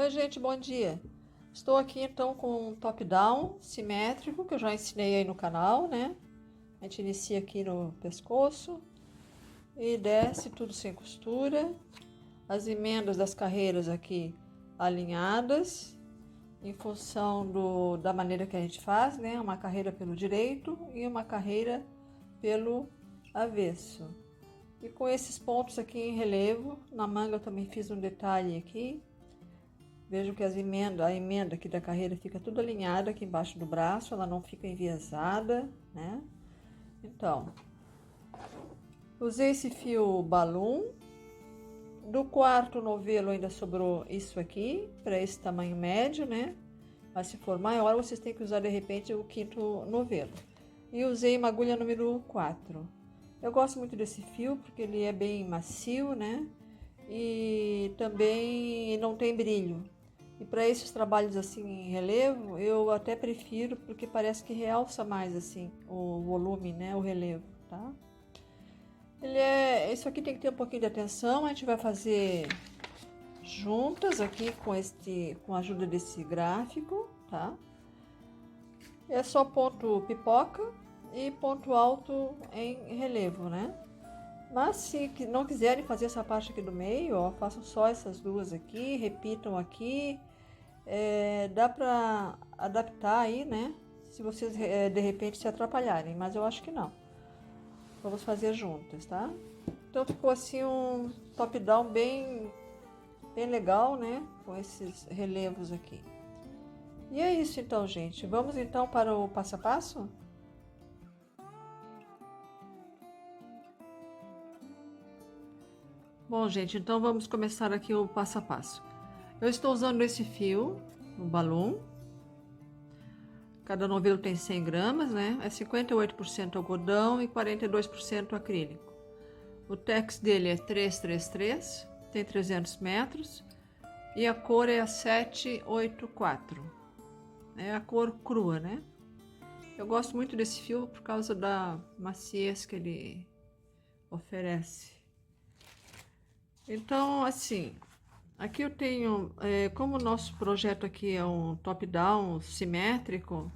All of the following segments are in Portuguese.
Oi, gente, bom dia. Estou aqui então com um top-down simétrico que eu já ensinei aí no canal, né? A gente inicia aqui no pescoço e desce tudo sem costura. As emendas das carreiras aqui alinhadas em função da maneira que a gente faz, né? Uma carreira pelo direito e uma carreira pelo avesso. E com esses pontos aqui em relevo, na manga eu também fiz um detalhe aqui. Vejo que a emenda aqui da carreira fica tudo alinhada aqui embaixo do braço, ela não fica enviesada, né? Então, usei esse fio balloon. Do quarto novelo ainda sobrou isso aqui, para esse tamanho médio, né? Mas se for maior, vocês têm que usar de repente o quinto novelo. E usei uma agulha número 4. Eu gosto muito desse fio porque ele é bem macio, né? E também não tem brilho. E para esses trabalhos assim em relevo, eu até prefiro porque parece que realça mais assim o volume, né, o relevo, tá? Isso aqui tem que ter um pouquinho de atenção, a gente vai fazer juntas aqui com a ajuda desse gráfico, tá? É só ponto pipoca e ponto alto em relevo, né? Mas se não quiserem fazer essa parte aqui do meio, ó, façam só essas duas aqui, repitam aqui. Dá para adaptar aí, né? Se vocês de repente se atrapalharem, mas eu acho que não. Vamos fazer juntas, tá? Então ficou assim um top-down bem legal, né? Com esses relevos aqui. E é isso então, gente. Vamos então para o passo a passo? Bom, gente, então vamos começar aqui o passo a passo. Eu estou usando esse fio, o balloon. Cada novelo tem 100 gramas, né? É 58% algodão e 42% acrílico. O tex dele é 333, tem 300 metros. E a cor é a 784. É a cor crua, né? Eu gosto muito desse fio por causa da maciez que ele oferece. Então, assim, aqui eu tenho, como o nosso projeto aqui é um top-down simétrico,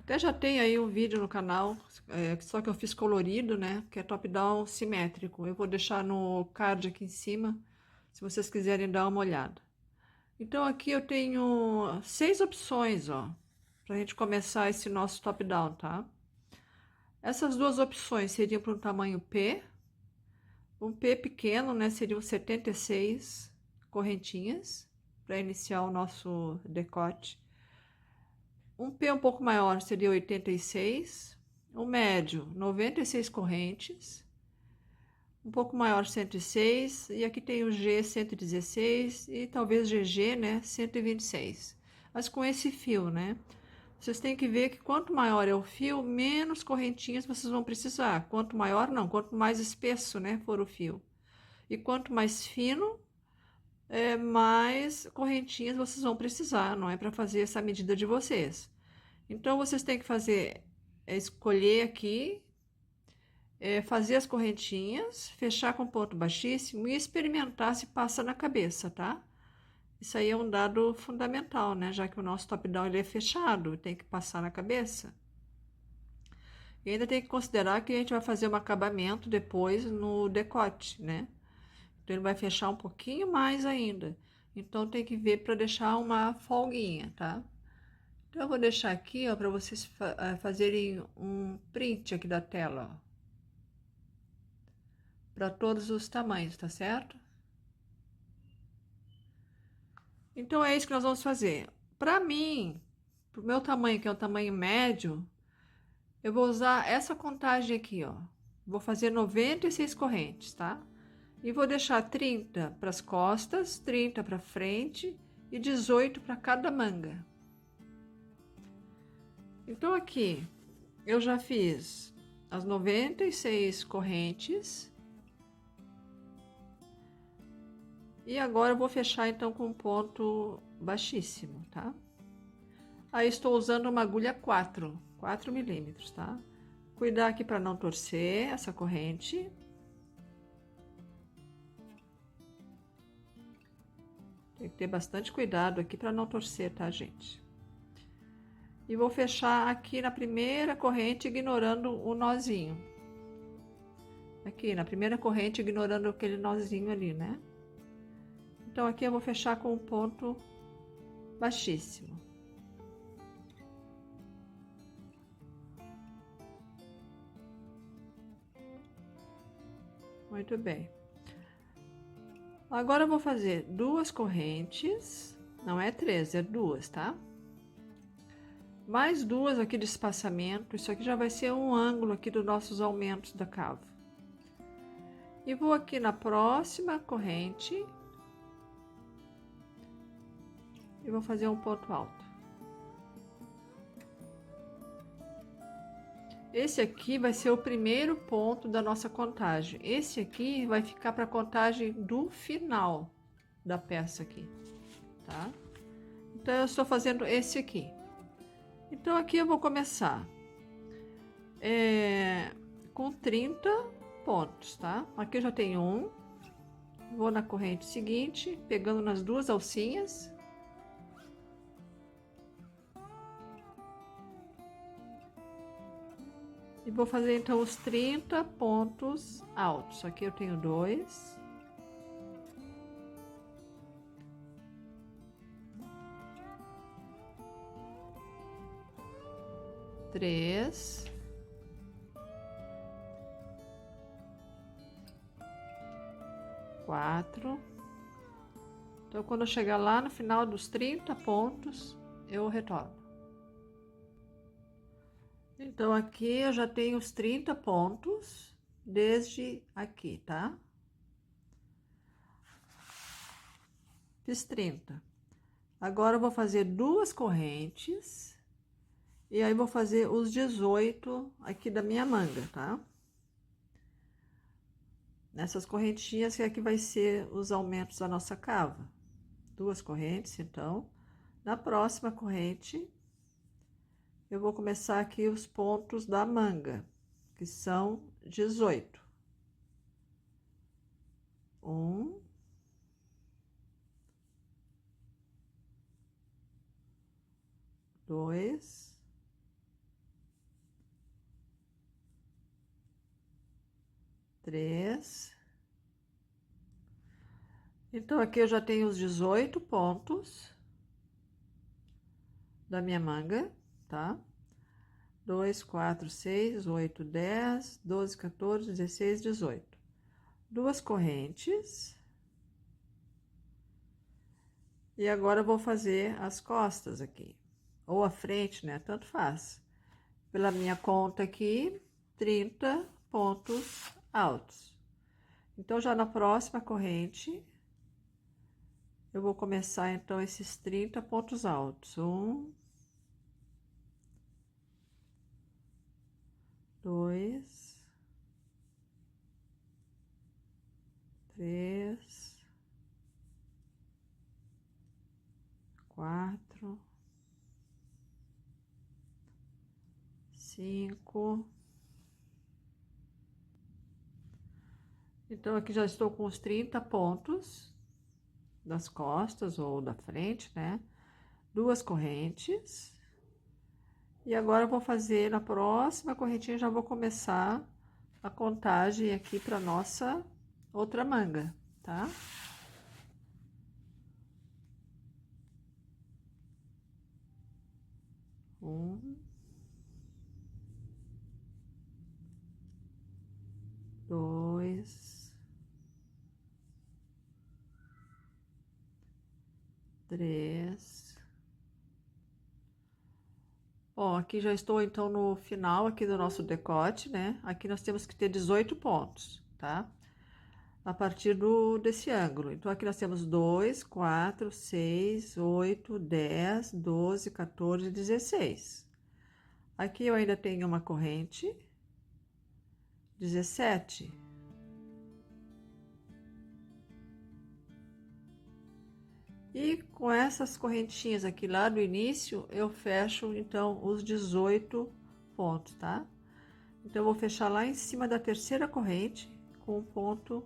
até já tem aí um vídeo no canal, só que eu fiz colorido, né, que é top-down simétrico. Eu vou deixar no card aqui em cima, se vocês quiserem dar uma olhada. Então aqui eu tenho 6 opções, ó, pra gente começar esse nosso top-down, tá? Essas duas opções seriam para um tamanho P. Um P pequeno, né, seriam 76 correntinhas para iniciar o nosso decote. Um P um pouco maior seria 86. Um médio, 96 correntes. Um pouco maior, 106. E aqui tem o G, 116. E talvez GG, né, 126. Mas com esse fio, né? Vocês têm que ver que quanto maior é o fio, menos correntinhas vocês vão precisar. Quanto maior, não. Quanto mais espesso, né, for o fio. E quanto mais fino, mais correntinhas vocês vão precisar. Não é para fazer essa medida de vocês. Então, vocês têm que escolher aqui, fazer as correntinhas, fechar com ponto baixíssimo e experimentar se passa na cabeça, tá? Isso aí é um dado fundamental, né? Já que o nosso top-down ele é fechado, tem que passar na cabeça. E ainda tem que considerar que a gente vai fazer um acabamento depois no decote, né? Então ele vai fechar um pouquinho mais ainda. Então tem que ver para deixar uma folguinha, tá? Então eu vou deixar aqui, ó, para vocês fazerem um print aqui da tela, ó. Para todos os tamanhos, tá certo? Então é isso que nós vamos fazer. Para mim, pro meu tamanho, que é o tamanho médio, eu vou usar essa contagem aqui, ó. Vou fazer 96 correntes, tá? E vou deixar 30 para as costas, 30 para frente e 18 para cada manga. Então aqui eu já fiz as 96 correntes. E agora eu vou fechar então com um ponto baixíssimo, tá? Aí estou usando uma agulha 4 milímetros, tá? Cuidar aqui para não torcer essa corrente. Tem que ter bastante cuidado aqui para não torcer, tá, gente? E vou fechar aqui na primeira corrente, ignorando o nozinho. Aqui na primeira corrente, ignorando aquele nozinho ali, né? Então aqui eu vou fechar com um ponto baixíssimo. Muito bem. Agora eu vou fazer duas correntes, não é 3, é 2, tá? Mais 2 aqui de espaçamento, isso aqui já vai ser um ângulo aqui dos nossos aumentos da cava. E vou aqui na próxima corrente e vou fazer um ponto alto. Esse aqui vai ser o primeiro ponto da nossa contagem. Esse aqui vai ficar para a contagem do final da peça aqui, tá? Então, eu estou fazendo esse aqui. Então, aqui eu vou começar com 30 pontos, tá? Aqui eu já tenho um. Vou na corrente seguinte, pegando nas duas alcinhas. E vou fazer então os 30 pontos altos. Aqui eu tenho 2. Três. 4. Então, quando eu chegar lá no final dos 30 pontos, eu retorno. Então, aqui eu já tenho os 30 pontos desde aqui, tá? Fiz 30. Agora eu vou fazer duas correntes e aí vou fazer os 18 aqui da minha manga, tá? Nessas correntinhas que aqui vai ser os aumentos da nossa cava. Duas correntes, então. Na próxima corrente, eu vou começar aqui os pontos da manga, que são 18. 1, 2, 3. Então, aqui eu já tenho os 18 pontos da minha manga, tá? 2, 4, 6, 8, 10, 12, 14, 16, 18. Duas correntes. E agora eu vou fazer as costas aqui, ou a frente, né? Tanto faz. Pela minha conta aqui, 30 pontos altos. Então, já na próxima corrente, eu vou começar, então, esses 30 pontos altos. 1, 2, 3, 4, 5. Então, aqui já estou com os 30 pontos das costas ou da frente, né? Duas correntes. E agora eu vou fazer na próxima correntinha, já vou começar a contagem aqui para nossa outra manga, tá? Um, 2, 3. Ó, aqui já estou então no final aqui do nosso decote, né? Aqui nós temos que ter 18 pontos, tá? A partir desse ângulo. Então, aqui nós temos 2, 4, 6, 8, 10, 12, 14, 16. Aqui eu ainda tenho uma corrente, 17. E com essas correntinhas aqui lá do início, eu fecho, então, os 18 pontos, tá? Então, eu vou fechar lá em cima da terceira corrente com um ponto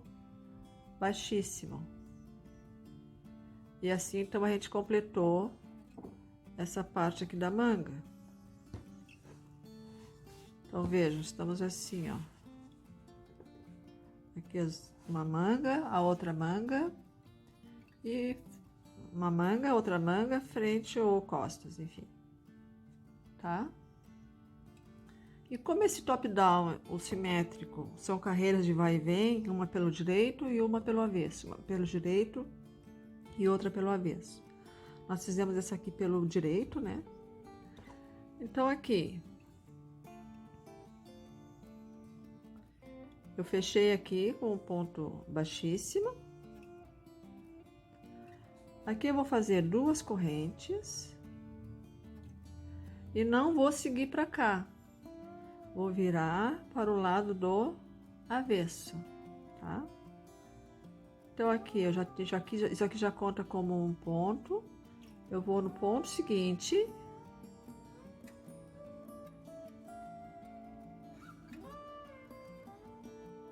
baixíssimo. E assim, então, a gente completou essa parte aqui da manga. Então, vejam, estamos assim, ó. Aqui uma manga, a outra manga, e uma manga, outra manga, frente ou costas, enfim. Tá? E como esse top-down, o simétrico, são carreiras de vai e vem, uma pelo direito e uma pelo avesso, uma pelo direito e outra pelo avesso. Nós fizemos essa aqui pelo direito, né? Então, aqui, eu fechei aqui com um ponto baixíssimo. Aqui eu vou fazer 2 correntes e não vou seguir para cá. Vou virar para o lado do avesso, tá? Então, aqui, isso aqui já conta como um ponto. Eu vou no ponto seguinte.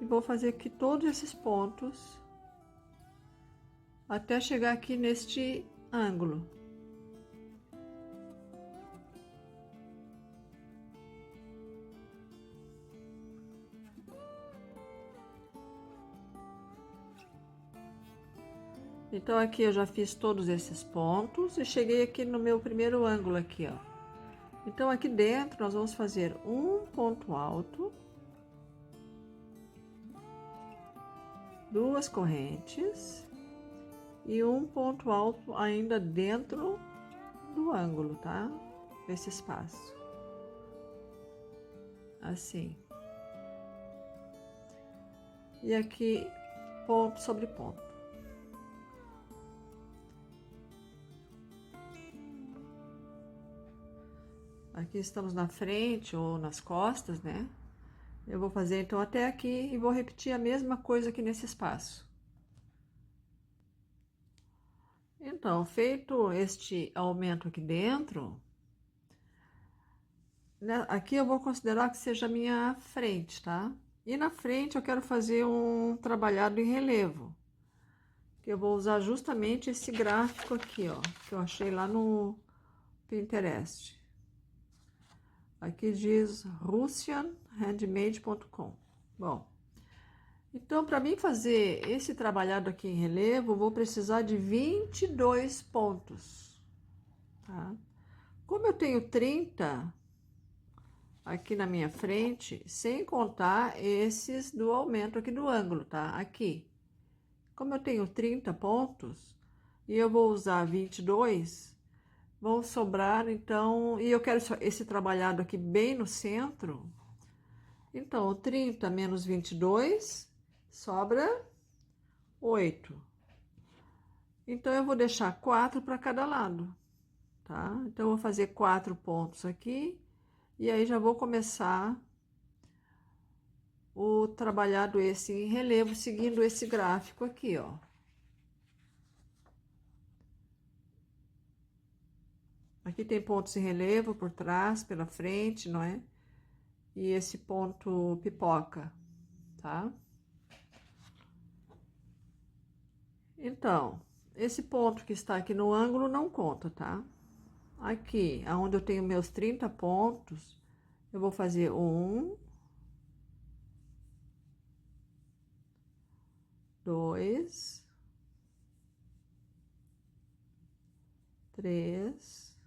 E vou fazer aqui todos esses pontos. Até chegar aqui neste ângulo. Então, aqui eu já fiz todos esses pontos e cheguei aqui no meu primeiro ângulo aqui, ó. Então, aqui dentro nós vamos fazer um ponto alto, 2 correntes e um ponto alto ainda dentro do ângulo, tá? Esse espaço. Assim. E aqui, ponto sobre ponto. Aqui estamos na frente ou nas costas, né? Eu vou fazer então até aqui e vou repetir a mesma coisa aqui nesse espaço. Então, feito este aumento aqui dentro, né, aqui eu vou considerar que seja a minha frente, tá? E na frente eu quero fazer um trabalhado em relevo, que eu vou usar justamente esse gráfico aqui, ó, que eu achei lá no Pinterest. Aqui diz russianhandmade.com. Bom, então, para mim fazer esse trabalhado aqui em relevo, vou precisar de 22 pontos, tá? Como eu tenho 30 aqui na minha frente, sem contar esses do aumento aqui do ângulo, tá? Aqui. Como eu tenho 30 pontos e eu vou usar 22, vão sobrar, então, e eu quero esse trabalhado aqui bem no centro. Então, 30 menos 22 sobra 8. Então, eu vou deixar 4 para cada lado, tá? Então, eu vou fazer 4 pontos aqui e aí já vou começar o trabalhado esse em relevo, seguindo esse gráfico aqui, ó. Aqui tem pontos em relevo por trás, pela frente, não é? E esse ponto pipoca, tá? Então, esse ponto que está aqui no ângulo não conta, tá? Aqui, aonde eu tenho meus 30 pontos, eu vou fazer 1, 2, 3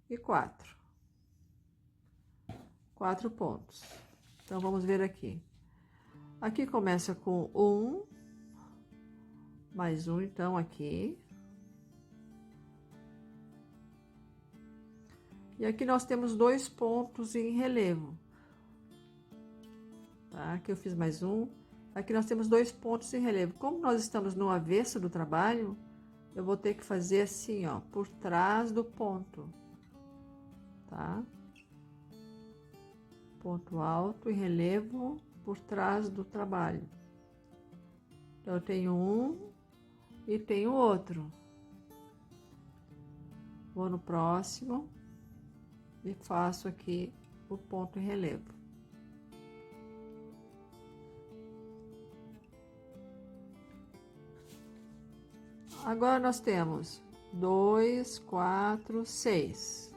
e 4. 4 pontos. Então, vamos ver aqui. Aqui começa com 1, mais 1, então, aqui. E aqui nós temos 2 pontos em relevo. Tá? Aqui eu fiz mais 1. Aqui nós temos 2 pontos em relevo. Como nós estamos no avesso do trabalho, eu vou ter que fazer assim, ó, por trás do ponto, tá? Ponto alto e relevo por trás do trabalho. Então, eu tenho um e tenho outro. Vou no próximo e faço aqui o ponto em relevo. Agora nós temos 2, 4, 6.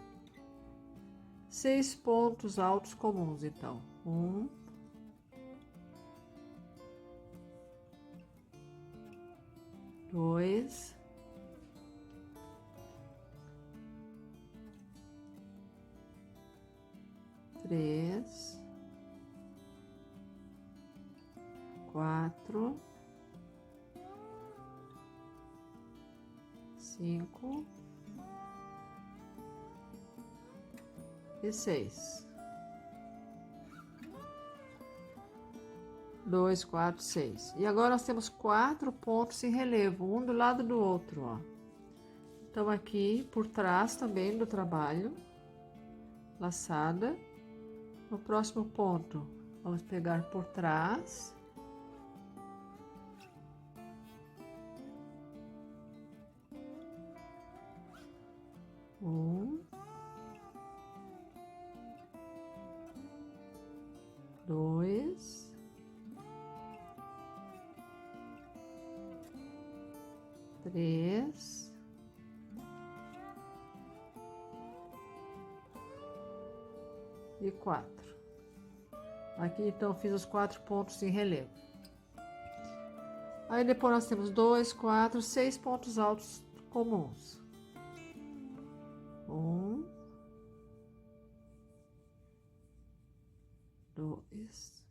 6 pontos altos comuns, então. 1, 2, 3, 4, 5 e 6. 2, 4, 6. E agora nós temos 4 pontos em relevo, um do lado do outro, ó. Então aqui por trás também do trabalho, laçada. No próximo ponto, vamos pegar por trás. Um, 2, 3, 4. Aqui então fiz os 4 pontos em relevo. Aí depois nós temos 2, 4, 6 pontos altos comuns. 1, 2,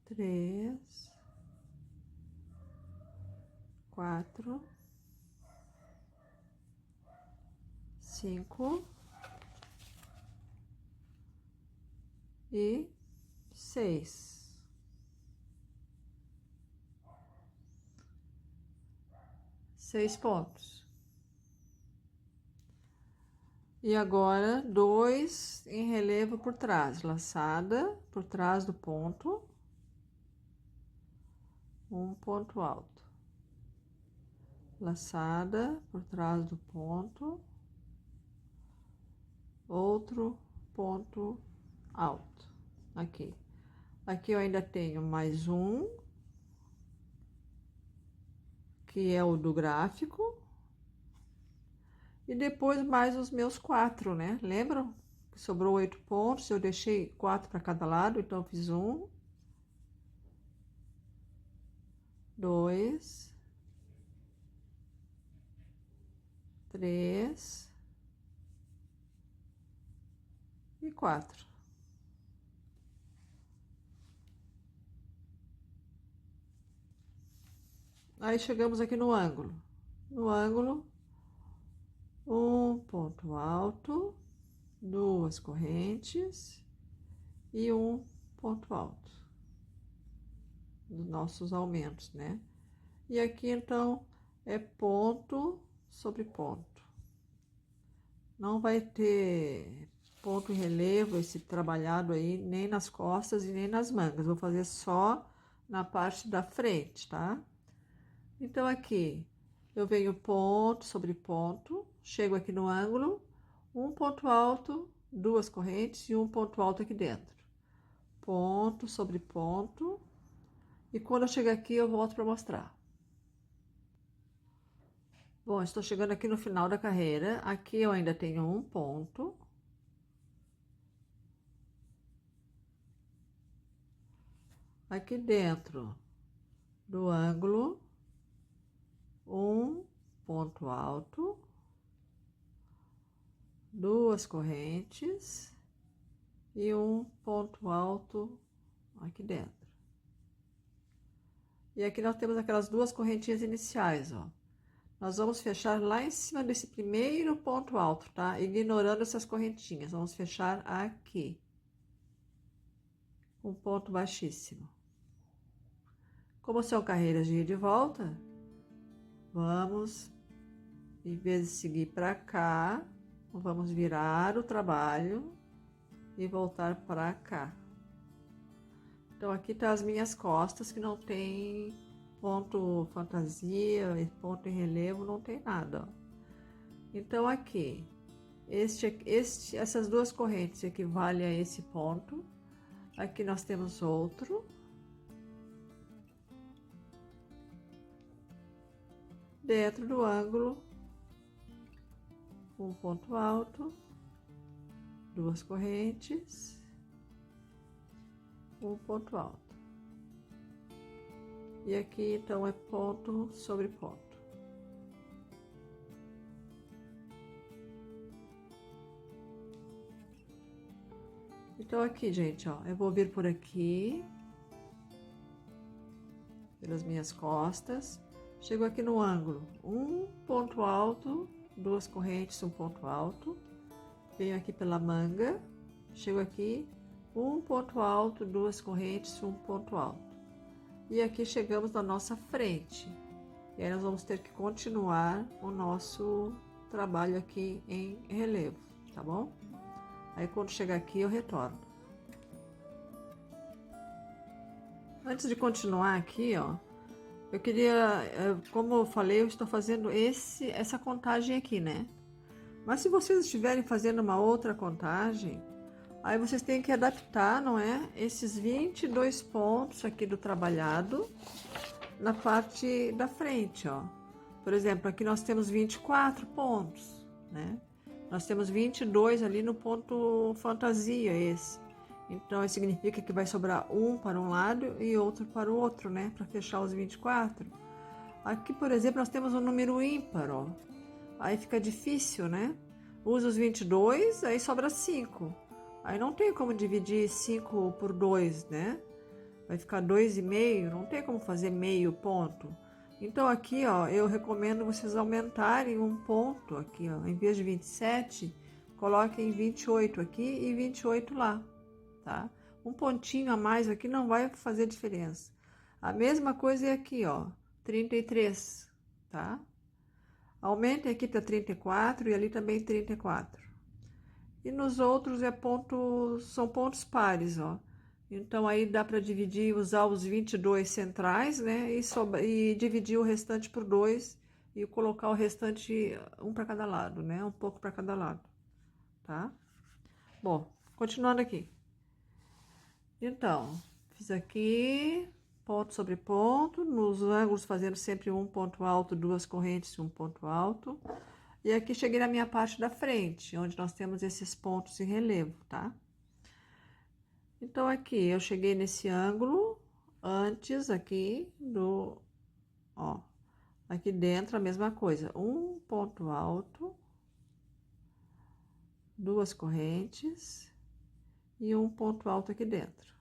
3, 4, 5 e 6. 6 pontos. E agora 2 em relevo por trás, laçada por trás do ponto, um ponto alto, laçada por trás do ponto, outro ponto alto. Aqui eu ainda tenho mais um, que é o do gráfico, e depois mais os meus 4, né? Lembram que sobrou 8 pontos? Eu deixei 4 para cada lado, então eu fiz 1, 2, 3 e 4. Aí chegamos aqui no ângulo. No ângulo, um ponto alto, 2 correntes e um ponto alto dos nossos aumentos, né? E aqui então é ponto sobre ponto. Não vai ter ponto em relevo esse trabalhado aí nem nas costas e nem nas mangas. Vou fazer só na parte da frente, tá? Então aqui eu venho ponto sobre ponto, chego aqui no ângulo, um ponto alto, 2 correntes e um ponto alto aqui dentro. Ponto sobre ponto. E quando eu chegar aqui, eu volto para mostrar. Bom, estou chegando aqui no final da carreira. Aqui eu ainda tenho um ponto. Aqui dentro do ângulo, um ponto alto, 2 correntes e um ponto alto aqui dentro. E aqui nós temos aquelas 2 correntinhas iniciais, ó. Nós vamos fechar lá em cima desse primeiro ponto alto, tá? Ignorando essas correntinhas. Vamos fechar aqui. Um ponto baixíssimo. Como são carreiras de ir de volta, vamos, em vez de seguir para cá, vamos virar o trabalho e voltar para cá. Então aqui tá as minhas costas, que não tem ponto fantasia, ponto em relevo, não tem nada, ó. Então aqui, essas 2 correntes equivalem a esse ponto. Aqui nós temos outro. dentro do ângulo, um ponto alto, duas correntes, um ponto alto. E aqui então é ponto sobre ponto. Então aqui, gente, ó, eu vou vir por aqui, pelas minhas costas, chego aqui no ângulo, um ponto alto, duas correntes, um ponto alto, venho aqui pela manga, chego aqui, um ponto alto, duas correntes, um ponto alto. E aqui chegamos na nossa frente. E aí nós vamos ter que continuar o nosso trabalho aqui em relevo, tá bom? Aí quando chegar aqui eu retorno. Antes de continuar aqui, ó, eu queria, como eu falei, eu estou fazendo essa contagem aqui, né? Mas se vocês estiverem fazendo uma outra contagem, aí vocês têm que adaptar, não é? Esses 22 pontos aqui do trabalhado na parte da frente, ó. Por exemplo, aqui nós temos 24 pontos, né? Nós temos 22 ali no ponto fantasia esse. Então, isso significa que vai sobrar um para um lado e outro para o outro, né? Para fechar os 24. Aqui, por exemplo, nós temos um número ímpar, ó. Aí fica difícil, né? Usa os 22, aí sobra 5. Aí não tem como dividir 5 por 2, né? Vai ficar 2,5, não tem como fazer meio ponto. Então aqui, ó, eu recomendo vocês aumentarem um ponto aqui, ó. Em vez de 27, coloquem 28 aqui e 28 lá, tá? Um pontinho a mais aqui não vai fazer diferença. A mesma coisa é aqui, ó, 33, tá? Aumentem aqui para 34 e ali também 34. E nos outros são pontos pares, ó. Então, aí dá para dividir, usar os 22 centrais, né? E dividir o restante por 2 e colocar o restante um para cada lado, né? Um pouco para cada lado, tá? Bom, continuando aqui. Então, fiz aqui ponto sobre ponto, nos ângulos fazendo sempre um ponto alto, duas correntes e um ponto alto. E aqui cheguei na minha parte da frente, onde nós temos esses pontos em relevo, tá? Então, aqui eu cheguei nesse ângulo antes aqui ó, aqui dentro a mesma coisa, um ponto alto, duas correntes e um ponto alto aqui dentro,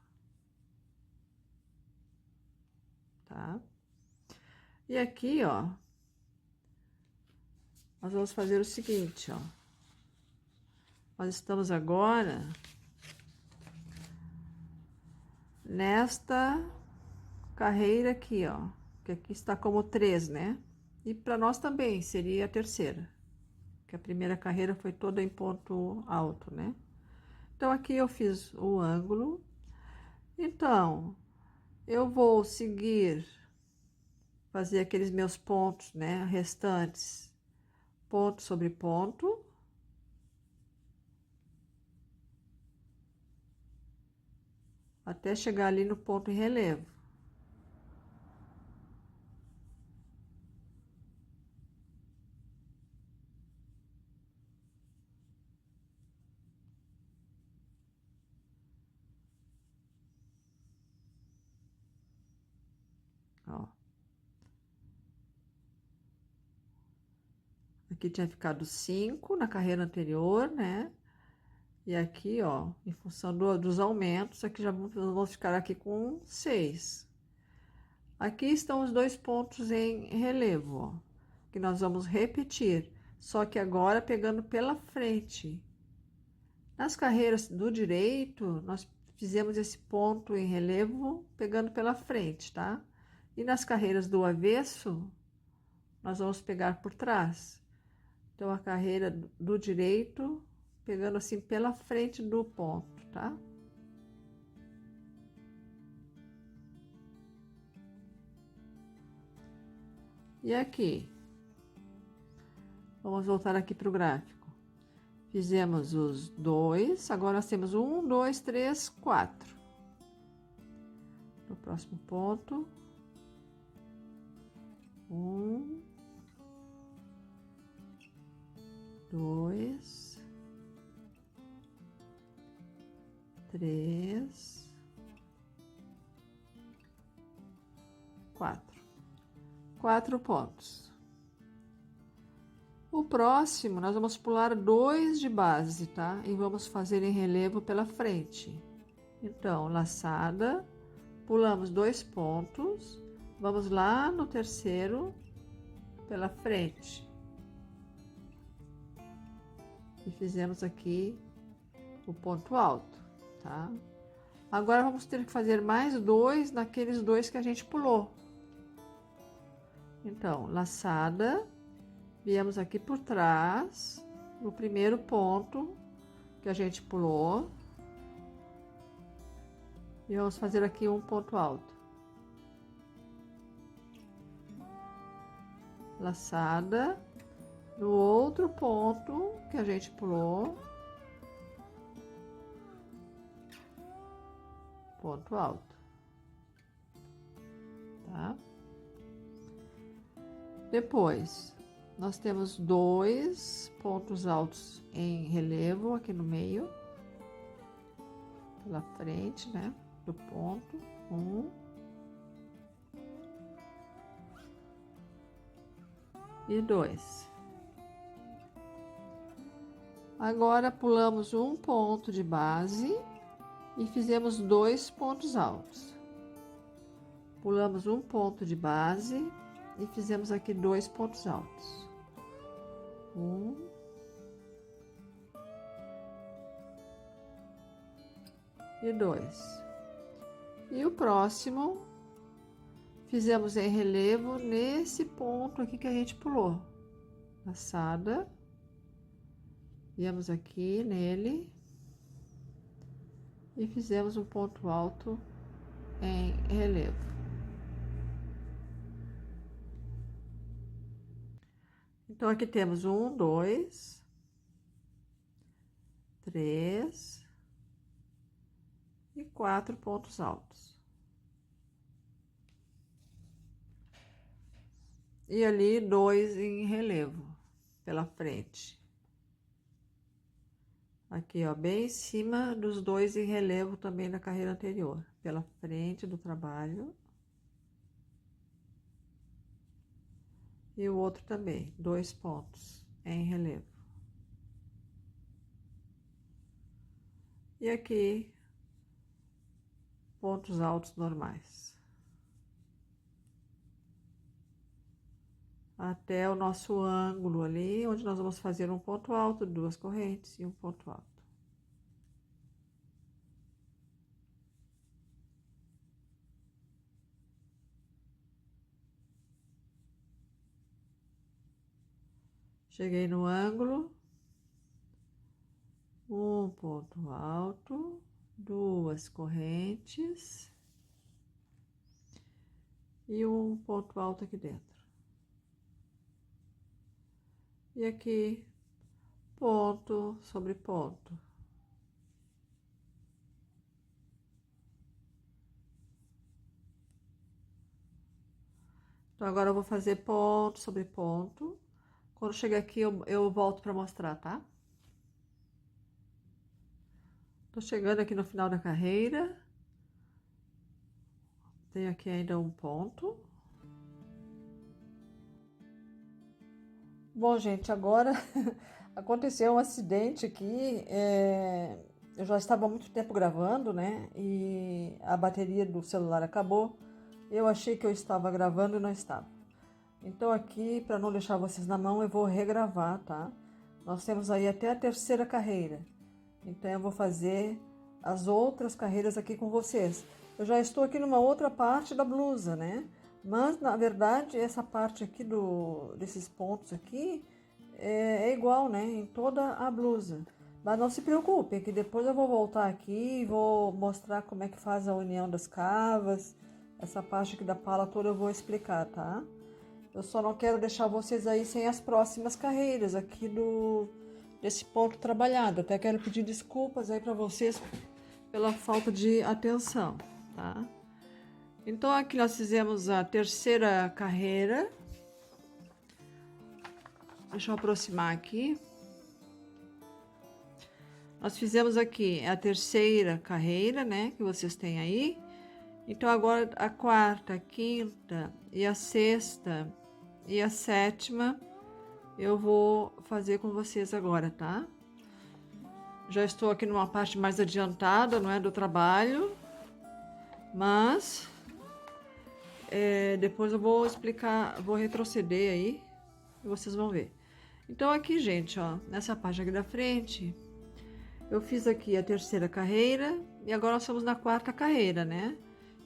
tá? E aqui, ó, nós vamos fazer o seguinte, ó, nós estamos agora nesta carreira aqui, ó, que aqui está como 3, né? E para nós também seria a terceira, que a primeira carreira foi toda em ponto alto, né? Então, aqui eu fiz o ângulo. Então, eu vou seguir, fazer aqueles meus pontos, né? Restantes, ponto sobre ponto. Até chegar ali no ponto em relevo. Ó. Aqui tinha ficado 5 na carreira anterior, né? E aqui, ó, em função dos aumentos, aqui já vamos ficar aqui com 6. Aqui estão os dois pontos em relevo, ó, que nós vamos repetir, só que agora pegando pela frente. Nas carreiras do direito, nós fizemos esse ponto em relevo pegando pela frente, tá? E nas carreiras do avesso, nós vamos pegar por trás. Então, a carreira do direito, pegando assim pela frente do ponto, tá? E aqui, vamos voltar aqui para o gráfico. Fizemos os 2, agora nós temos 1, 2, 3, 4. No próximo ponto, 1, 3, 4. 4 pontos. O próximo, nós vamos pular 2 de base, tá? E vamos fazer em relevo pela frente. Então, laçada, pulamos 2 pontos, vamos lá no terceiro pela frente. E fizemos aqui o ponto alto, tá? Agora vamos ter que fazer mais 2 naqueles 2 que a gente pulou. Então, laçada, viemos aqui por trás, no primeiro ponto que a gente pulou. E vamos fazer aqui um ponto alto. Laçada, no outro ponto que a gente pulou. Ponto alto. Tá? Depois, nós temos 2 pontos altos em relevo aqui no meio, pela frente, né, do ponto. 1 e 2. Agora pulamos um ponto de base e fizemos 2 pontos altos. Pulamos um ponto de base e fizemos aqui 2 pontos altos. 1 e 2. E o próximo, fizemos em relevo nesse ponto aqui que a gente pulou. Laçada, viemos aqui nele e fizemos um ponto alto em relevo. Então, aqui temos 1, 2, 3 e 4 pontos altos. E ali 2 em relevo pela frente. Aqui, ó, bem em cima dos 2 em relevo também da carreira anterior, pela frente do trabalho. E o outro também, 2 pontos em relevo. E aqui, pontos altos normais. Até o nosso ângulo ali, onde nós vamos fazer um ponto alto, 2 correntes e um ponto alto. Cheguei no ângulo, um ponto alto, 2 correntes e um ponto alto aqui dentro. E aqui, ponto sobre ponto. Então, agora eu vou fazer ponto sobre ponto. Quando chegar aqui, eu volto para mostrar, tá? Tô chegando aqui no final da carreira. Tenho aqui ainda um ponto. Bom, gente, agora aconteceu um acidente aqui. Eu já estava há muito tempo gravando, né? E a bateria do celular acabou. Eu achei que eu estava gravando e não estava. Então aqui, para não deixar vocês na mão, eu vou regravar, tá? Nós temos aí até a terceira carreira. Então eu vou fazer as outras carreiras aqui com vocês. Eu já estou aqui numa outra parte da blusa, né? Mas, na verdade, essa parte aqui desses pontos aqui é igual, né? Em toda a blusa. Mas não se preocupem, que depois eu vou voltar aqui e vou mostrar como é que faz a união das cavas. Essa parte aqui da pala toda eu vou explicar, tá? Eu só não quero deixar vocês aí sem as próximas carreiras aqui desse ponto trabalhado. Até quero pedir desculpas aí para vocês pela falta de atenção, tá? Então, aqui nós fizemos a terceira carreira. Deixa eu aproximar aqui. Nós fizemos aqui a terceira carreira, né, que vocês têm aí. Então, agora a quarta, a quinta e a sexta e a sétima eu vou fazer com vocês agora, tá? Já estou aqui numa parte mais adiantada, não é, do trabalho, mas depois eu vou explicar, vou retroceder aí e vocês vão ver. Então aqui, gente, ó, nessa parte aqui da frente, eu fiz aqui a terceira carreira e agora nós estamos na quarta carreira, né?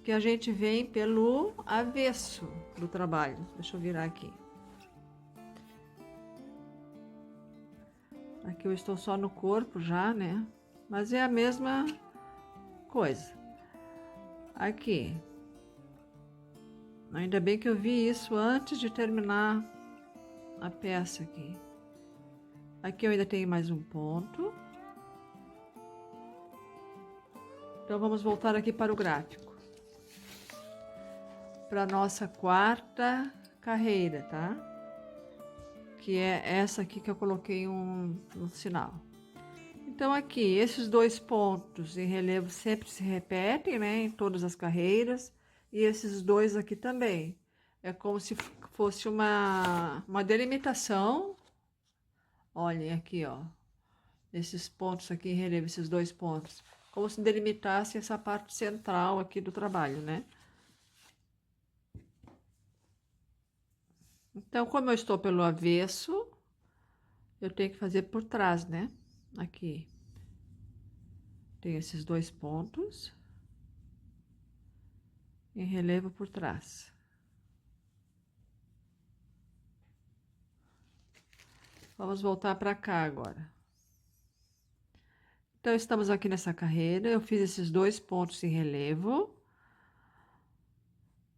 Que a gente vem pelo avesso do trabalho. Deixa eu virar aqui. Aqui eu estou só no corpo já, né? Mas é a mesma coisa. Aqui. Ainda bem que eu vi isso antes de terminar a peça aqui. Aqui eu ainda tenho mais um ponto. Então vamos voltar aqui para o gráfico. Para a nossa quarta carreira, tá? Que é essa aqui que eu coloquei um sinal. Então aqui, esses dois pontos em relevo sempre se repetem, né? Em todas as carreiras. E esses dois aqui também. É como se fosse uma delimitação. Olhem aqui, ó. Esses pontos aqui em relevo, esses dois pontos. Como se delimitasse essa parte central aqui do trabalho, né? Então, como eu estou pelo avesso, eu tenho que fazer por trás, né? Aqui. Tem esses dois pontos. Em relevo por trás. Vamos voltar para cá agora. Então, estamos aqui nessa carreira. Eu fiz esses dois pontos em relevo.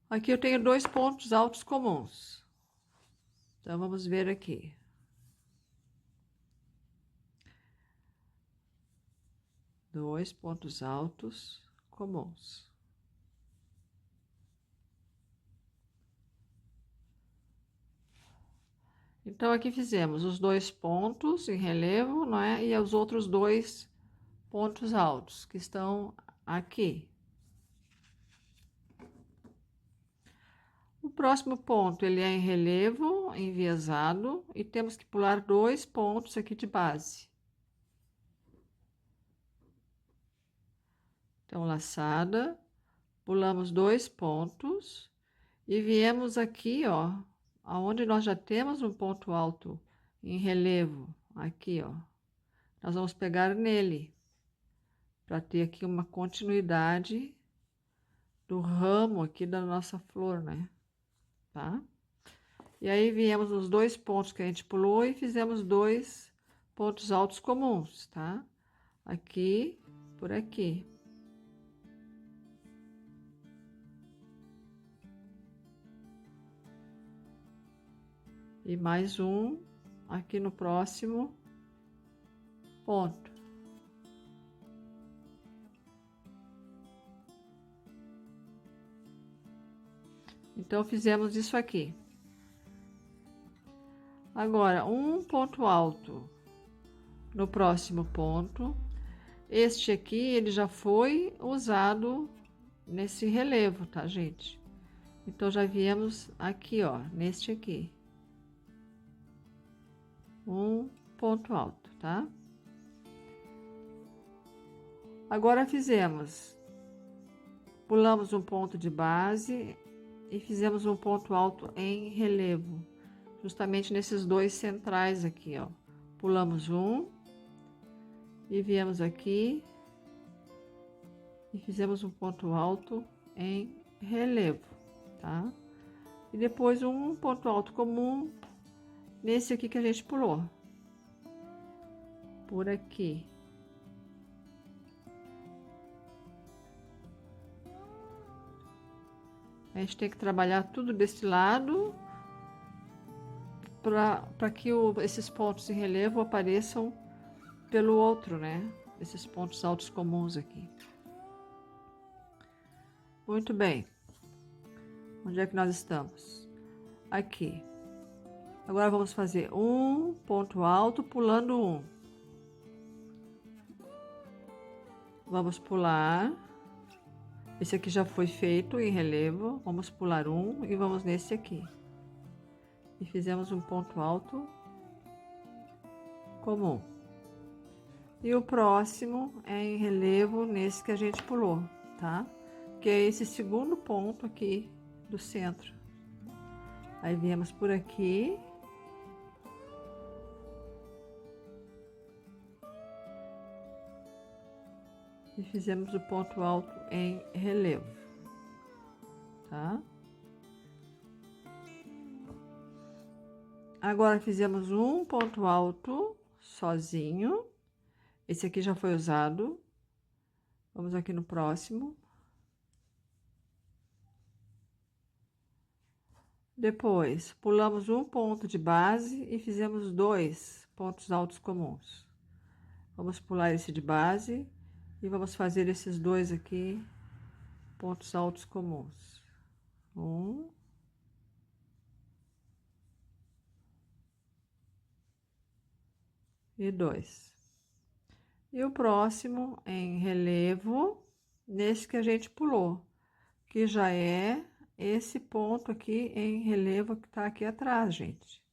Aqui eu tenho dois pontos altos comuns. Então, vamos ver aqui. Dois pontos altos comuns. Então, aqui fizemos os dois pontos em relevo, não é? E os outros dois pontos altos que estão aqui. O próximo ponto, ele é em relevo, enviesado, e temos que pular dois pontos aqui de base. Então, laçada, pulamos dois pontos e viemos aqui, ó, aonde nós já temos um ponto alto em relevo, aqui, ó. Nós vamos pegar nele, para ter aqui uma continuidade do ramo aqui da nossa flor, né? Tá? E aí viemos nos dois pontos que a gente pulou e fizemos dois pontos altos comuns, tá? Aqui, por aqui. E mais um aqui no próximo ponto. Então, fizemos isso aqui. Agora, um ponto alto no próximo ponto. Este aqui, ele já foi usado nesse relevo, tá, gente? Então, já viemos aqui, ó, neste aqui. Um ponto alto, tá? Agora pulamos um ponto de base e fizemos um ponto alto em relevo, justamente nesses dois centrais aqui, ó. Pulamos um e viemos aqui e fizemos um ponto alto em relevo, tá? E depois um ponto alto comum nesse aqui que a gente pulou, por aqui. A gente tem que trabalhar tudo desse lado para que esses pontos em relevo apareçam pelo outro, né? Esses pontos altos comuns aqui. Muito bem. Onde é que nós estamos? Aqui. Agora vamos fazer um ponto alto pulando um. Vamos pular. Esse aqui já foi feito em relevo. Vamos pular um e vamos nesse aqui. E fizemos um ponto alto comum. E o próximo é em relevo nesse que a gente pulou, tá? Que é esse segundo ponto aqui do centro. Aí viemos por aqui. E fizemos o ponto alto em relevo, tá? Agora fizemos um ponto alto sozinho. Esse aqui já foi usado. Vamos aqui no próximo. Depois, pulamos um ponto de base e fizemos 2 pontos altos comuns. Vamos pular esse de base e vamos fazer esses 2 aqui, pontos altos comuns. 1. E 2. E o próximo em relevo, nesse que a gente pulou, que já é esse ponto aqui em relevo que tá aqui atrás, gente.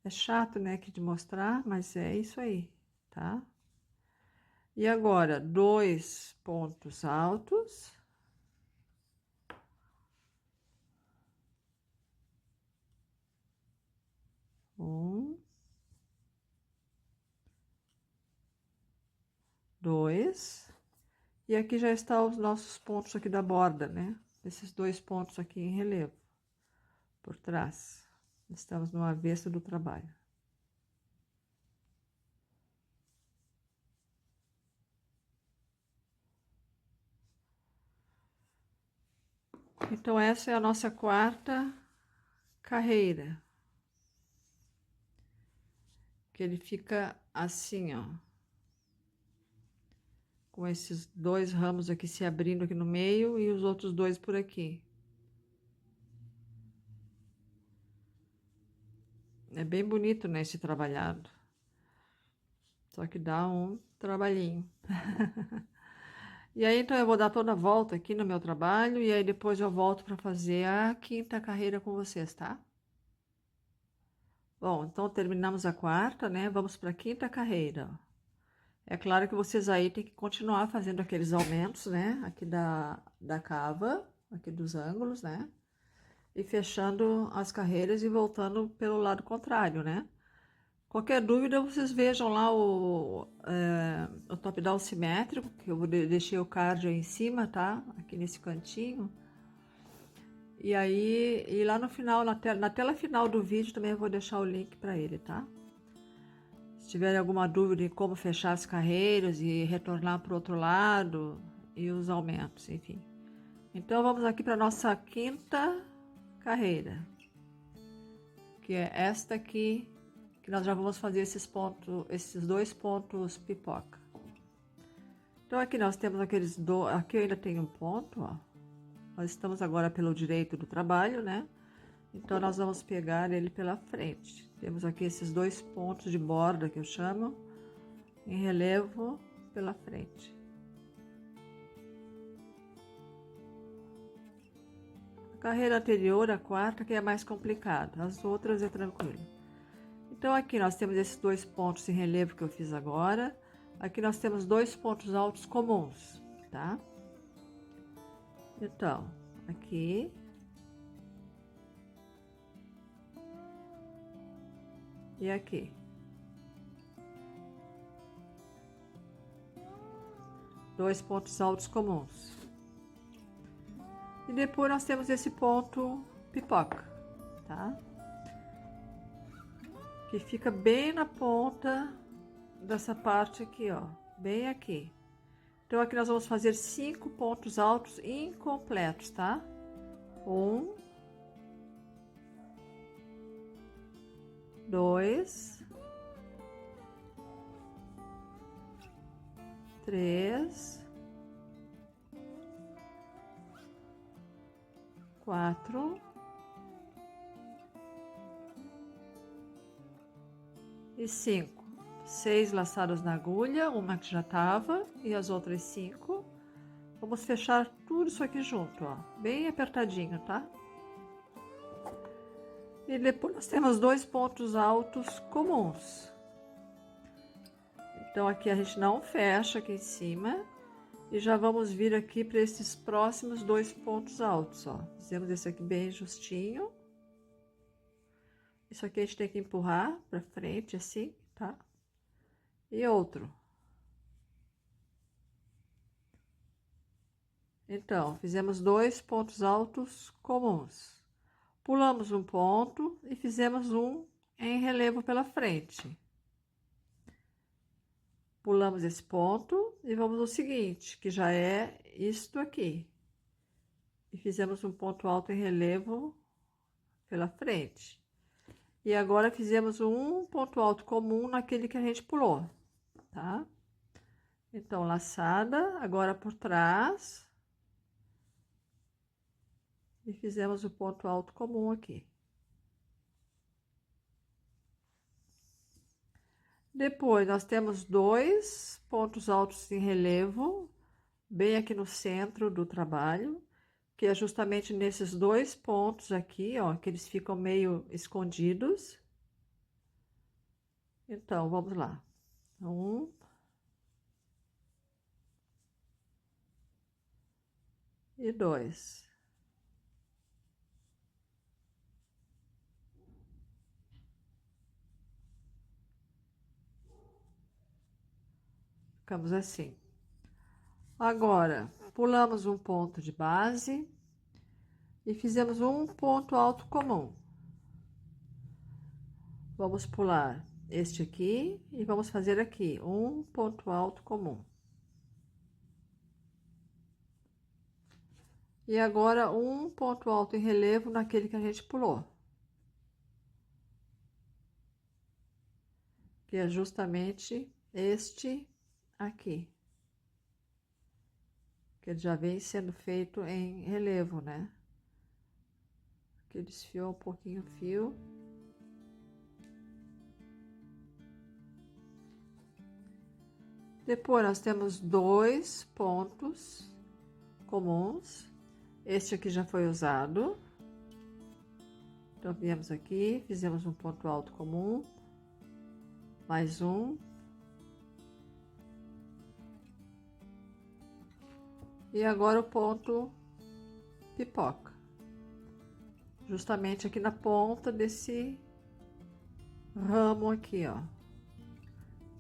É chato, né, aqui de mostrar, mas é isso aí, tá? E agora, 2 pontos altos. Um. 2. E aqui já estão os nossos pontos aqui da borda, né? Esses 2 pontos aqui em relevo, por trás. Estamos no avesso do trabalho. Então, essa é a nossa quarta carreira. Que ele fica assim, ó. Com esses 2 ramos aqui se abrindo aqui no meio e os outros 2 por aqui. É bem bonito, né, esse trabalhado. Só que dá um trabalhinho. E aí, então, eu vou dar toda a volta aqui no meu trabalho e aí depois eu volto para fazer a quinta carreira com vocês, tá? Bom, então terminamos a quarta, né? Vamos para a quinta carreira. É claro que vocês aí têm que continuar fazendo aqueles aumentos, né? Aqui da cava, aqui dos ângulos, né? E fechando as carreiras e voltando pelo lado contrário, né? Qualquer dúvida, vocês vejam lá o top-down simétrico, que eu deixei o card aí em cima, tá? Aqui nesse cantinho. E aí, e lá no final, na tela final do vídeo também eu vou deixar o link para ele, tá? Se tiverem alguma dúvida em como fechar as carreiras e retornar para o outro lado e os aumentos, enfim. Então vamos aqui para nossa quinta carreira, que é esta aqui, que nós já vamos fazer esses pontos, esses 2 pontos pipoca. Então aqui nós temos aqueles aqui eu ainda tenho um ponto, ó. Nós estamos agora pelo direito do trabalho, né? Então nós vamos pegar ele pela frente. Temos aqui esses 2 pontos de borda que eu chamo, em relevo pela frente. A carreira anterior, a quarta, que é mais complicada, as outras é tranquilo. Então aqui nós temos esses 2 pontos em relevo que eu fiz agora. Aqui nós temos 2 pontos altos comuns, tá? Então, aqui. E aqui. Dois pontos altos comuns. E depois nós temos esse ponto pipoca, tá? Que fica bem na ponta dessa parte aqui, ó. Bem aqui. Então aqui nós vamos fazer 5 pontos altos incompletos, tá? 1, 2, 3, 4 e 5. 6 laçadas na agulha, uma que já estava e as outras 5. Vamos fechar tudo isso aqui junto, ó, bem apertadinho, tá? E depois nós temos 2 pontos altos comuns. Então aqui a gente não fecha aqui em cima e já vamos vir aqui para esses próximos 2 pontos altos, ó. Fizemos esse aqui bem justinho. Isso aqui a gente tem que empurrar para frente assim, tá? E outro. Então, fizemos 2 pontos altos comuns. Pulamos um ponto e fizemos um em relevo pela frente. Pulamos esse ponto e vamos ao seguinte, que já é isto aqui. E fizemos um ponto alto em relevo pela frente. E agora fizemos um ponto alto comum naquele que a gente pulou, tá? Então, laçada, agora por trás. E fizemos o ponto alto comum aqui. Depois, nós temos 2 pontos altos em relevo, bem aqui no centro do trabalho, que é justamente nesses 2 pontos aqui, ó, que eles ficam meio escondidos. Então, vamos lá. 1. E 2. Ficamos assim. Agora, pulamos um ponto de base e fizemos um ponto alto comum. Vamos pular este aqui e vamos fazer aqui um ponto alto comum. E agora um ponto alto em relevo naquele que a gente pulou. Que é justamente este aqui. Que ele já vem sendo feito em relevo, né? Que desfiou um pouquinho o fio. Depois nós temos 2 pontos comuns. Este aqui já foi usado. Então, viemos aqui, fizemos um ponto alto comum. Mais um. E agora o ponto pipoca. Justamente aqui na ponta desse ramo aqui, ó.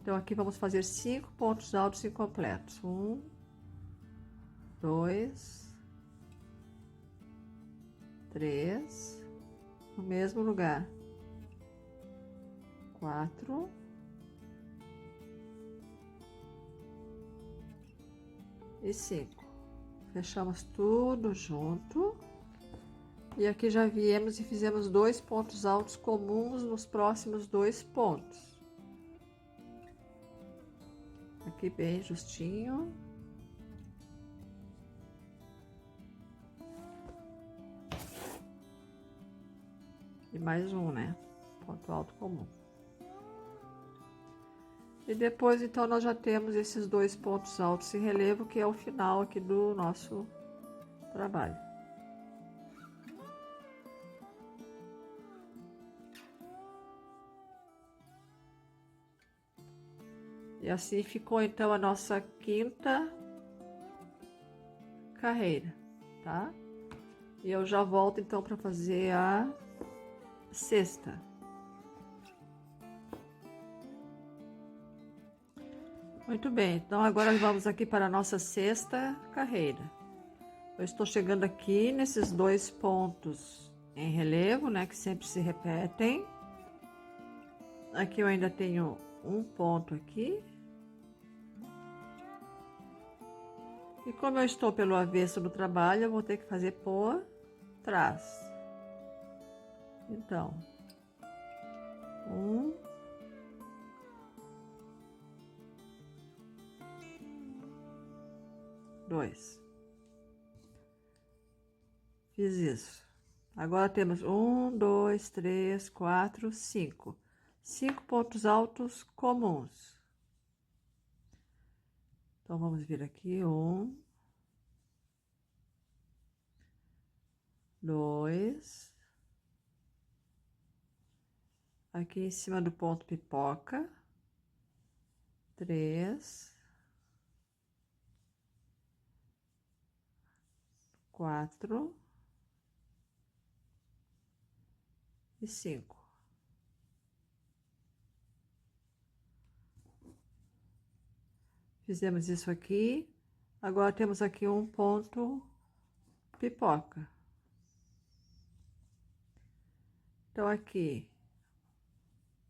Então, aqui vamos fazer 5 pontos altos incompletos. 1, 2, 3, no mesmo lugar. 4. E 5. Fechamos tudo junto. E aqui já viemos e fizemos 2 pontos altos comuns nos próximos 2 pontos. Aqui bem justinho. E mais um, né? Ponto alto comum. E depois, então, nós já temos esses 2 pontos altos em relevo, que é o final aqui do nosso trabalho. E assim ficou, então, a nossa 5ª carreira, tá? E eu já volto, então, para fazer a 6ª. Muito bem, então agora vamos aqui para a nossa 6ª carreira. Eu estou chegando aqui nesses 2 pontos em relevo, né, que sempre se repetem. Aqui eu ainda tenho um ponto aqui. E como eu estou pelo avesso do trabalho, eu vou ter que fazer por trás. Então, 1, 2. Fiz isso. Agora temos 1, 2, 3, 4, 5. 5 pontos altos comuns. Então, vamos vir aqui, 1, 2, aqui em cima do ponto pipoca, 3, 4 e 5. Fizemos isso aqui. Agora temos aqui um ponto pipoca. Então, aqui,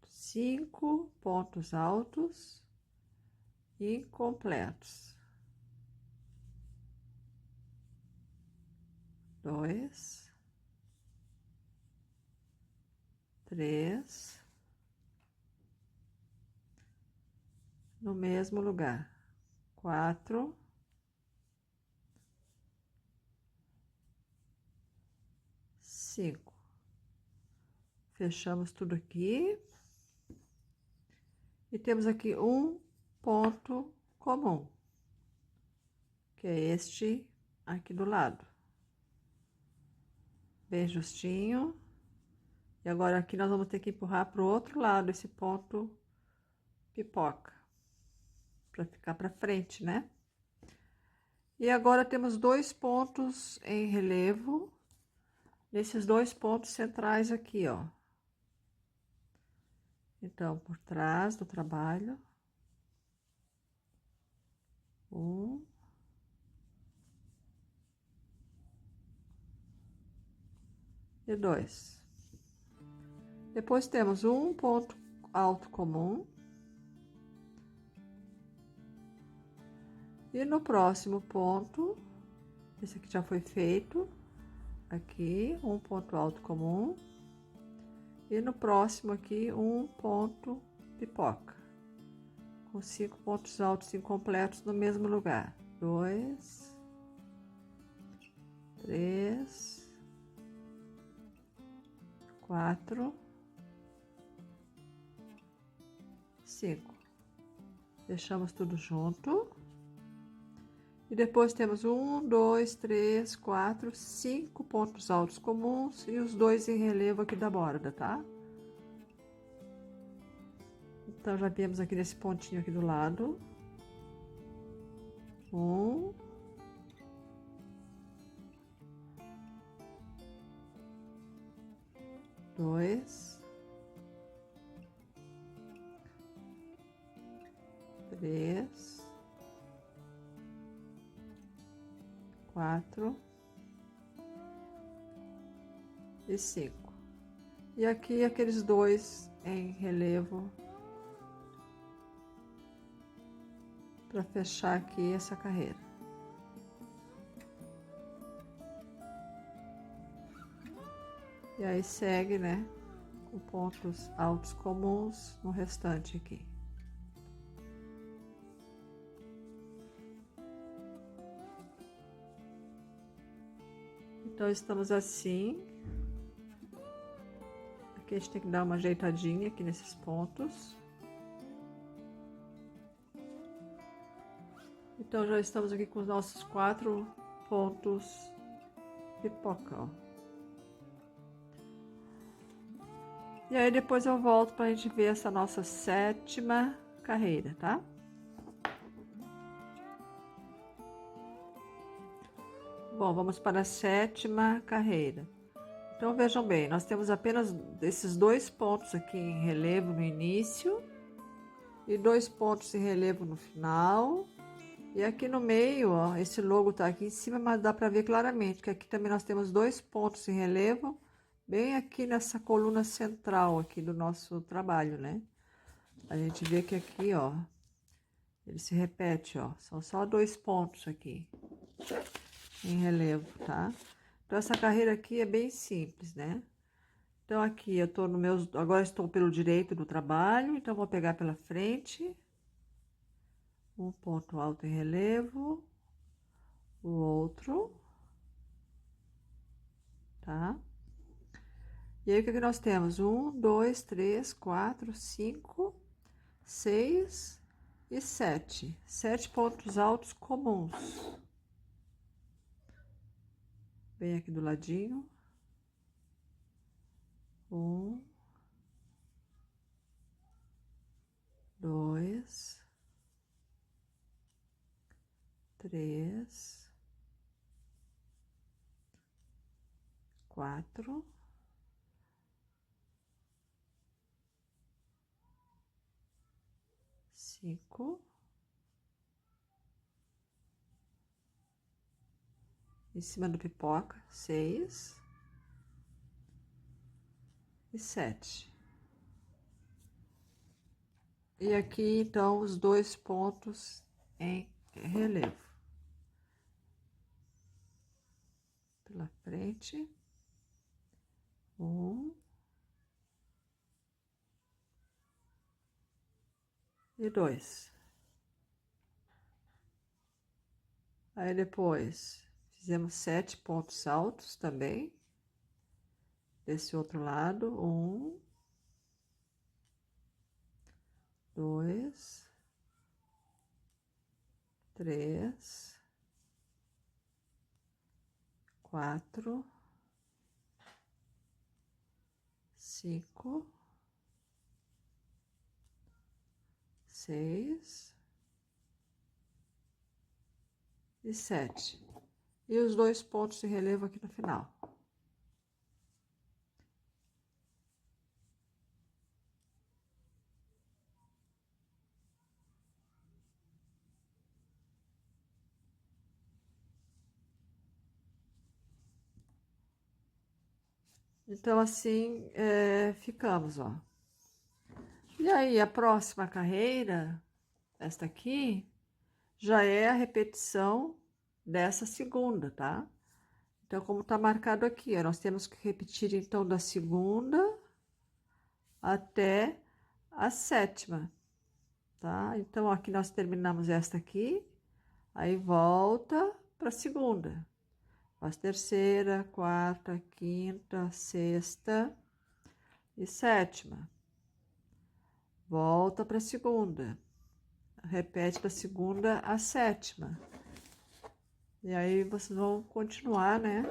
5 pontos altos incompletos. 2, 3, no mesmo lugar. 4, 5. Fechamos tudo aqui. E temos aqui um ponto comum, que é este aqui do lado. Bem justinho. E agora aqui nós vamos ter que empurrar para o outro lado esse ponto pipoca, para ficar para frente, né? E agora temos 2 pontos em relevo, nesses 2 pontos centrais aqui, ó. Então, por trás do trabalho, 1, e 2. Depois temos um ponto alto comum. E no próximo ponto, esse aqui já foi feito, aqui, um ponto alto comum. E no próximo aqui, um ponto pipoca, com 5 pontos altos incompletos no mesmo lugar. 2, 3, 4, 5. Deixamos tudo junto. E depois temos 1, 2, 3, 4, 5 pontos altos comuns e os 2 em relevo aqui da borda, tá? Então, já viemos aqui nesse pontinho aqui do lado. 1, 2, 3, 4 e 5. E aqui aqueles 2 em relevo para fechar aqui essa carreira. E aí segue, né, com pontos altos comuns no restante aqui. Então, estamos assim. Aqui a gente tem que dar uma ajeitadinha aqui nesses pontos. Então, já estamos aqui com os nossos 4 pontos pipoca, ó. E aí, depois eu volto pra gente ver essa nossa 7ª carreira, tá? Bom, vamos para a 7ª carreira. Então, vejam bem, nós temos apenas esses 2 pontos aqui em relevo no início e 2 pontos em relevo no final. E aqui no meio, ó, esse logo tá aqui em cima, mas dá para ver claramente que aqui também nós temos 2 pontos em relevo, bem aqui nessa coluna central aqui do nosso trabalho, né? A gente vê que aqui, ó, ele se repete, ó, são só 2 pontos aqui em relevo, tá? Então, essa carreira aqui é bem simples, né? Então, aqui eu tô no meu... Agora estou pelo direito do trabalho, então vou pegar pela frente. Um ponto alto em relevo. O outro. Tá? E aí, o que que nós temos? 1, 2, 3, 4, 5, 6 e 7. 7 pontos altos comuns. Bem aqui do ladinho. 1, 2, 3, 4, 5, em cima do pipoca, 6 e 7. E aqui, então, os 2 pontos em relevo. Pela frente. 1 e 2. Aí depois fizemos 7 pontos altos também. Desse outro lado, 1, 2, 3, 4, 5, 6 e 7. E os 2 pontos de relevo aqui no final. Então, assim, ficamos, ó. E aí, a próxima carreira, esta aqui, já é a repetição dessa segunda, tá? Então, como tá marcado aqui, ó, nós temos que repetir, então, da segunda até a sétima, tá? Então, aqui nós terminamos esta aqui, aí volta para a segunda. Faz terceira, quarta, quinta, sexta e sétima. Volta para a segunda. Repete da segunda à sétima. E aí vocês vão continuar, né?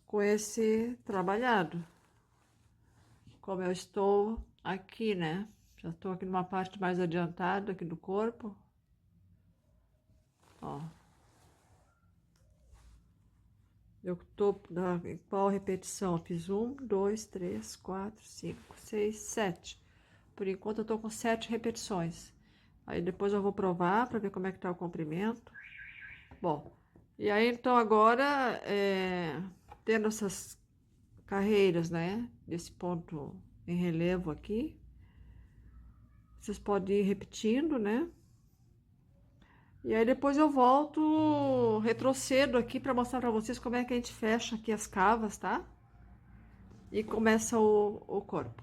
Com esse trabalhado. Como eu estou aqui, né? Já estou aqui numa parte mais adiantada aqui do corpo. Ó. Eu tô em qual repetição? Eu fiz 1, 2, 3, 4, 5, 6, 7. Por enquanto eu tô com 7 repetições. Aí depois eu vou provar para ver como é que tá o comprimento. Bom, e aí então agora, tendo essas carreiras, né? Desse ponto em relevo aqui. Vocês podem ir repetindo, né? E aí depois eu volto, retrocedo aqui para mostrar para vocês como é que a gente fecha aqui as cavas, tá? E começa o corpo.